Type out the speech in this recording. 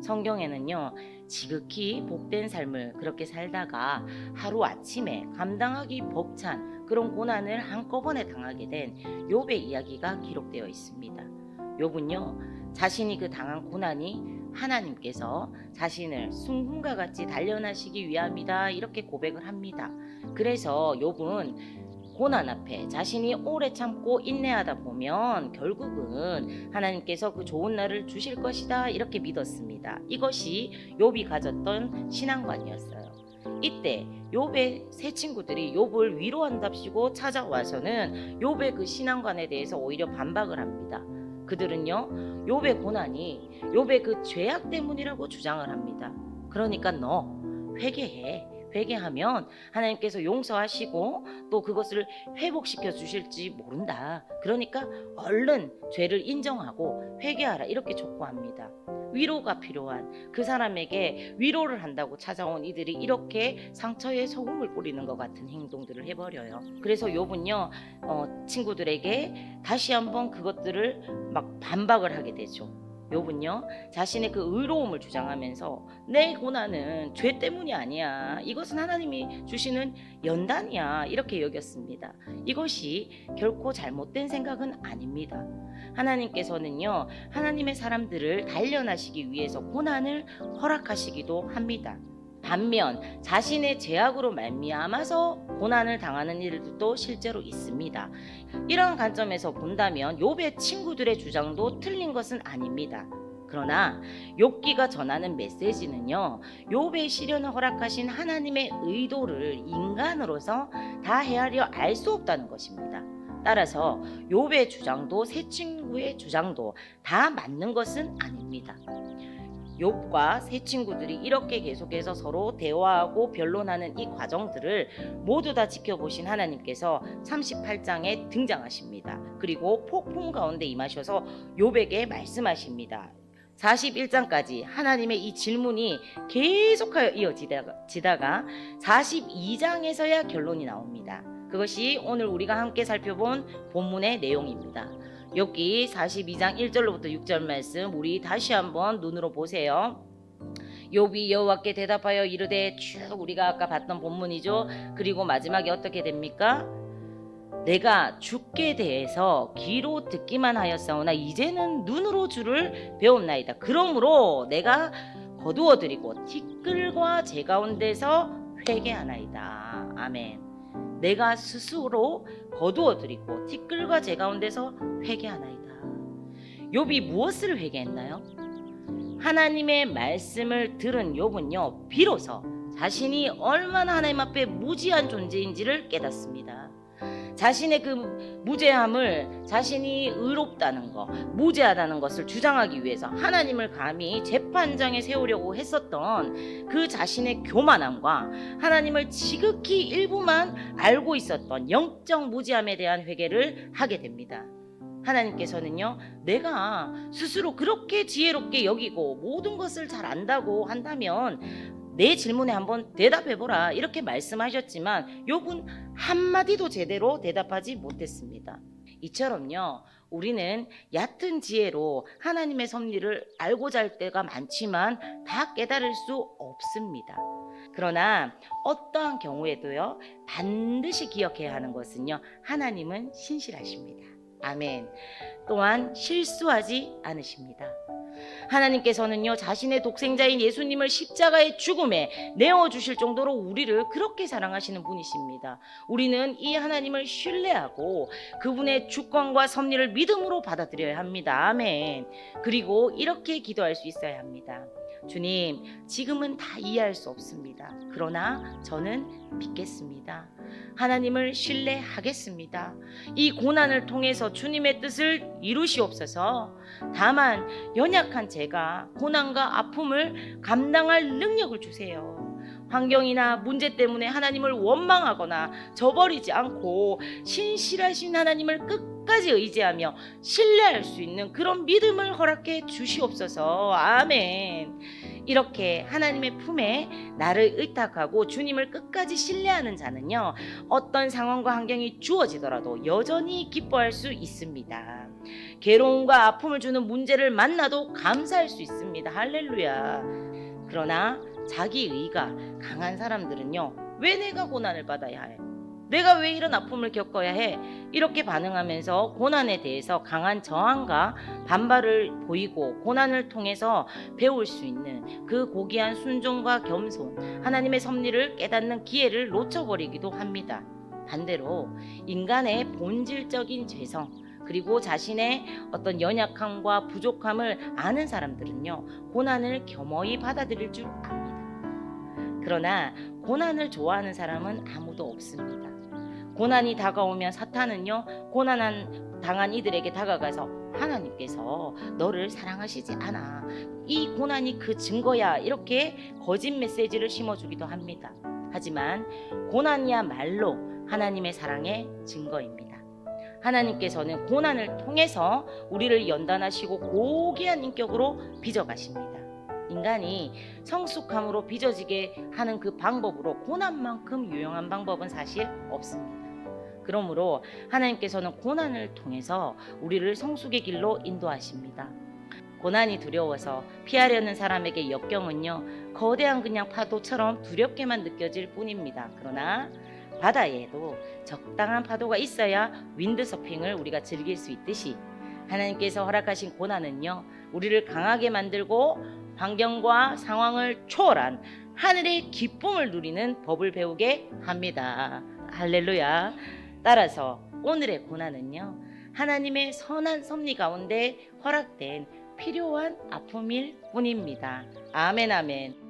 성경에는요, 지극히 복된 삶을 그렇게 살다가 하루아침에 감당하기 벅찬 그런 고난을 한꺼번에 당하게 된 욥의 이야기가 기록되어 있습니다. 욥은요, 자신이 그 당한 고난이 하나님께서 자신을 순금과 같이 단련하시기 위함이다 이렇게 고백을 합니다. 그래서 욥은 고난 앞에 자신이 오래 참고 인내하다 보면 결국은 하나님께서 그 좋은 날을 주실 것이다 이렇게 믿었습니다. 이것이 욥이 가졌던 신앙관이었어요. 이때 욥의 세 친구들이 욥을 위로한답시고 찾아와서는 욥의 그 신앙관에 대해서 오히려 반박을 합니다. 그들은요, 욥의 고난이 욥의 그 죄악 때문이라고 주장을 합니다. 그러니까 너 회개해. 회개하면 하나님께서 용서하시고 또 그것을 회복시켜 주실지 모른다. 그러니까 얼른 죄를 인정하고 회개하라 이렇게 촉구합니다. 위로가 필요한 그 사람에게 위로를 한다고 찾아온 이들이 이렇게 상처에 소금을 뿌리는 것 같은 행동들을 해버려요. 그래서 욥은요, 친구들에게 다시 한번 그것들을 막 반박을 하게 되죠. 욥은요, 자신의 그 의로움을 주장하면서 내 고난은 죄 때문이 아니야. 이것은 하나님이 주시는 연단이야. 이렇게 여겼습니다. 이것이 결코 잘못된 생각은 아닙니다. 하나님께서는요, 하나님의 사람들을 단련하시기 위해서 고난을 허락하시기도 합니다. 반면 자신의 죄악으로 말미암아서 고난을 당하는 일들도 실제로 있습니다. 이런 관점에서 본다면 욥의 친구들의 주장도 틀린 것은 아닙니다. 그러나 욥기가 전하는 메시지는요, 욥의 시련을 허락하신 하나님의 의도를 인간으로서 다 헤아려 알 수 없다는 것입니다. 따라서 욥의 주장도 세 친구의 주장도 다 맞는 것은 아닙니다. 욥과 세 친구들이 이렇게 계속해서 서로 대화하고 변론하는 이 과정들을 모두 다 지켜보신 하나님께서 38장에 등장하십니다. 그리고 폭풍 가운데 임하셔서 욥에게 말씀하십니다. 41장까지 하나님의 이 질문이 계속하여 이어지다가 42장에서야 결론이 나옵니다. 그것이 오늘 우리가 함께 살펴본 본문의 내용입니다. 욥기 42장 1절로부터 6절 말씀 우리 다시 한번 눈으로 보세요. 욥이 여호와께 대답하여 이르되, 쭉 우리가 아까 봤던 본문이죠. 그리고 마지막에 어떻게 됩니까? 내가 주께 대해서 귀로 듣기만 하였사오나 이제는 눈으로 주를 배웠나이다. 그러므로 내가 거두어드리고 티끌과 제 가운데서 회개하나이다. 아멘. 내가 스스로 거두어드리고 티끌과 제 가운데서 회개하나이다. 욥이 무엇을 회개했나요? 하나님의 말씀을 들은 욥은요, 비로소 자신이 얼마나 하나님 앞에 무지한 존재인지를 깨닫습니다. 자신의 그 무죄함을, 자신이 의롭다는 것, 무죄하다는 것을 주장하기 위해서 하나님을 감히 재판장에 세우려고 했었던 그 자신의 교만함과 하나님을 지극히 일부만 알고 있었던 영적 무지함에 대한 회개를 하게 됩니다. 하나님께서는요, 내가 스스로 그렇게 지혜롭게 여기고 모든 것을 잘 안다고 한다면 내 질문에 한번 대답해보라 이렇게 말씀하셨지만 욥은 한마디도 제대로 대답하지 못했습니다. 이처럼요, 우리는 얕은 지혜로 하나님의 섭리를 알고자 할 때가 많지만 다 깨달을 수 없습니다. 그러나 어떠한 경우에도요, 반드시 기억해야 하는 것은요, 하나님은 신실하십니다. 아멘. 또한 실수하지 않으십니다. 하나님께서는요, 자신의 독생자인 예수님을 십자가의 죽음에 내어주실 정도로 우리를 그렇게 사랑하시는 분이십니다. 우리는 이 하나님을 신뢰하고 그분의 주권과 섭리를 믿음으로 받아들여야 합니다. 아멘. 그리고 이렇게 기도할 수 있어야 합니다. 주님, 지금은 다 이해할 수 없습니다. 그러나 저는 믿겠습니다. 하나님을 신뢰하겠습니다. 이 고난을 통해서 주님의 뜻을 이루시옵소서. 다만 연약한 제가 고난과 아픔을 감당할 능력을 주세요. 환경이나 문제 때문에 하나님을 원망하거나 저버리지 않고 신실하신 하나님을 끝까지 의지하며 신뢰할 수 있는 그런 믿음을 허락해 주시옵소서. 아멘. 이렇게 하나님의 품에 나를 의탁하고 주님을 끝까지 신뢰하는 자는요, 어떤 상황과 환경이 주어지더라도 여전히 기뻐할 수 있습니다. 괴로움과 아픔을 주는 문제를 만나도 감사할 수 있습니다. 할렐루야. 그러나 자기 의가 강한 사람들은요, 왜 내가 고난을 받아야 해? 내가 왜 이런 아픔을 겪어야 해? 이렇게 반응하면서 고난에 대해서 강한 저항과 반발을 보이고, 고난을 통해서 배울 수 있는 그 고귀한 순종과 겸손, 하나님의 섭리를 깨닫는 기회를 놓쳐버리기도 합니다. 반대로 인간의 본질적인 죄성, 그리고 자신의 어떤 연약함과 부족함을 아는 사람들은요, 고난을 겸허히 받아들일 줄 압니다. 그러나 고난을 좋아하는 사람은 아무도 없습니다. 고난이 다가오면 사탄은요, 고난한 당한 이들에게 다가가서 하나님께서 너를 사랑하시지 않아, 이 고난이 그 증거야, 이렇게 거짓 메시지를 심어주기도 합니다. 하지만 고난이야말로 하나님의 사랑의 증거입니다. 하나님께서는 고난을 통해서 우리를 연단하시고 고귀한 인격으로 빚어가십니다. 인간이 성숙함으로 빚어지게 하는 그 방법으로 고난만큼 유용한 방법은 사실 없습니다. 그러므로 하나님께서는 고난을 통해서 우리를 성숙의 길로 인도하십니다. 고난이 두려워서 피하려는 사람에게 역경은요, 거대한 그냥 파도처럼 두렵게만 느껴질 뿐입니다. 그러나 바다에도 적당한 파도가 있어야 윈드서핑을 우리가 즐길 수 있듯이, 하나님께서 허락하신 고난은요, 우리를 강하게 만들고 환경과 상황을 초월한 하늘의 기쁨을 누리는 법을 배우게 합니다. 할렐루야. 따라서 오늘의 고난은요, 하나님의 선한 섭리 가운데 허락된 필요한 아픔일 뿐입니다. 아멘, 아멘.